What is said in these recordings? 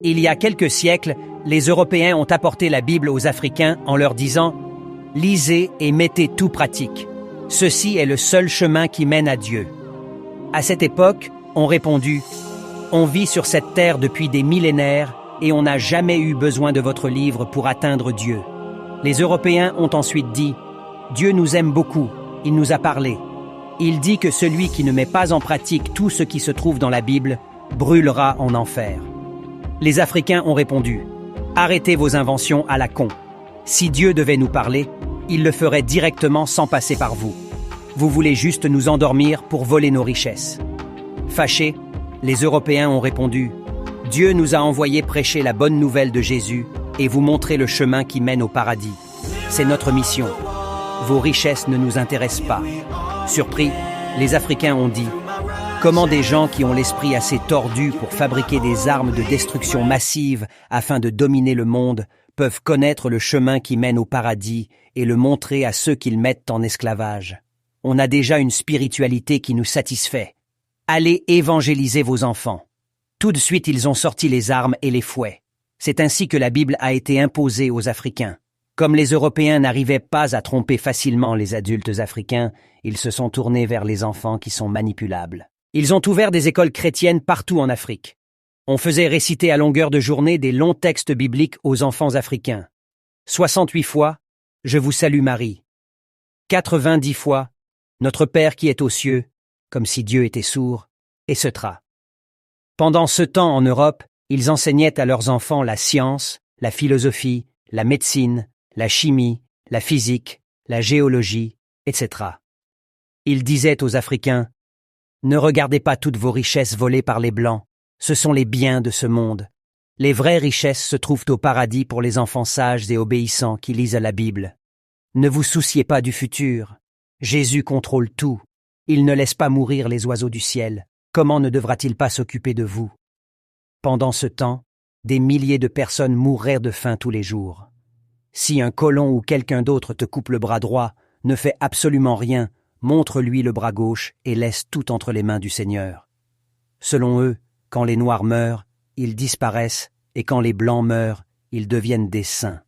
Il y a quelques siècles, les Européens ont apporté la Bible aux Africains en leur disant « Lisez et mettez tout pratique. Ceci est le seul chemin qui mène à Dieu. » À cette époque, on répondit « On vit sur cette terre depuis des millénaires et on n'a jamais eu besoin de votre livre pour atteindre Dieu. » Les Européens ont ensuite dit « Dieu nous aime beaucoup, il nous a parlé. Il dit que celui qui ne met pas en pratique tout ce qui se trouve dans la Bible brûlera en enfer. » Les Africains ont répondu « Arrêtez vos inventions à la con. Si Dieu devait nous parler, il le ferait directement sans passer par vous. Vous voulez juste nous endormir pour voler nos richesses. » Fâchés, les Européens ont répondu « Dieu nous a envoyé prêcher la bonne nouvelle de Jésus et vous montrer le chemin qui mène au paradis. C'est notre mission. Vos richesses ne nous intéressent pas. » Surpris, les Africains ont dit « Comment des gens qui ont l'esprit assez tordu pour fabriquer des armes de destruction massive afin de dominer le monde peuvent connaître le chemin qui mène au paradis et le montrer à ceux qu'ils mettent en esclavage? On a déjà une spiritualité qui nous satisfait. Allez évangéliser vos enfants. » Tout de suite, ils ont sorti les armes et les fouets. C'est ainsi que la Bible a été imposée aux Africains. Comme les Européens n'arrivaient pas à tromper facilement les adultes africains, ils se sont tournés vers les enfants qui sont manipulables. Ils ont ouvert des écoles chrétiennes partout en Afrique. On faisait réciter à longueur de journée des longs textes bibliques aux enfants africains. 68 fois « Je vous salue Marie ». 90 fois « Notre Père qui est aux cieux », comme si Dieu était sourd, etc. Pendant ce temps en Europe, ils enseignaient à leurs enfants la science, la philosophie, la médecine, la chimie, la physique, la géologie, etc. Ils disaient aux Africains « Ne regardez pas toutes vos richesses volées par les Blancs, ce sont les biens de ce monde. Les vraies richesses se trouvent au paradis pour les enfants sages et obéissants qui lisent la Bible. Ne vous souciez pas du futur. Jésus contrôle tout. Il ne laisse pas mourir les oiseaux du ciel. Comment ne devra-t-il pas s'occuper de vous? » Pendant ce temps, des milliers de personnes mourraient de faim tous les jours. Si un colon ou quelqu'un d'autre te coupe le bras droit, ne fais absolument rien, montre-lui le bras gauche et laisse tout entre les mains du Seigneur. Selon eux, quand les Noirs meurent, ils disparaissent, et quand les Blancs meurent, ils deviennent des saints.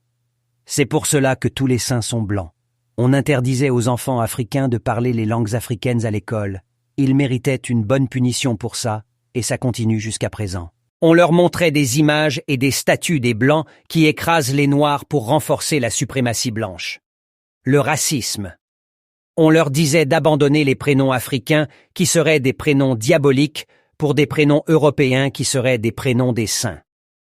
C'est pour cela que tous les saints sont blancs. On interdisait aux enfants africains de parler les langues africaines à l'école. Ils méritaient une bonne punition pour ça, et ça continue jusqu'à présent. On leur montrait des images et des statues des Blancs qui écrasent les Noirs pour renforcer la suprématie blanche. Le racisme. On leur disait d'abandonner les prénoms africains qui seraient des prénoms diaboliques pour des prénoms européens qui seraient des prénoms des saints.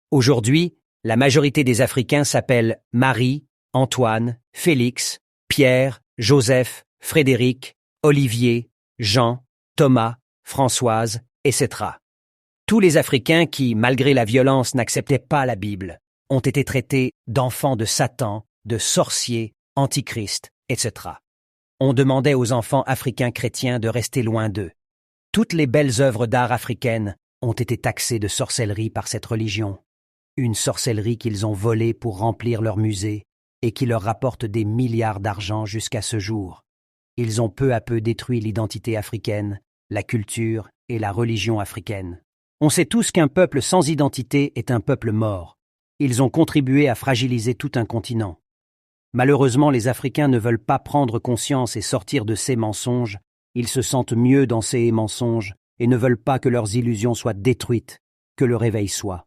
Aujourd'hui, la majorité des Africains s'appellent Marie, Antoine, Félix, Pierre, Joseph, Frédéric, Olivier, Jean, Thomas, Françoise, etc. Tous les Africains qui, malgré la violence, n'acceptaient pas la Bible, ont été traités d'enfants de Satan, de sorciers, antichrist, etc. On demandait aux enfants africains chrétiens de rester loin d'eux. Toutes les belles œuvres d'art africaines ont été taxées de sorcellerie par cette religion. Une sorcellerie qu'ils ont volée pour remplir leur musée et qui leur rapporte des milliards d'argent jusqu'à ce jour. Ils ont peu à peu détruit l'identité africaine, la culture et la religion africaine. On sait tous qu'un peuple sans identité est un peuple mort. Ils ont contribué à fragiliser tout un continent. Malheureusement, les Africains ne veulent pas prendre conscience et sortir de ces mensonges. Ils se sentent mieux dans ces mensonges et ne veulent pas que leurs illusions soient détruites, que le réveil soit.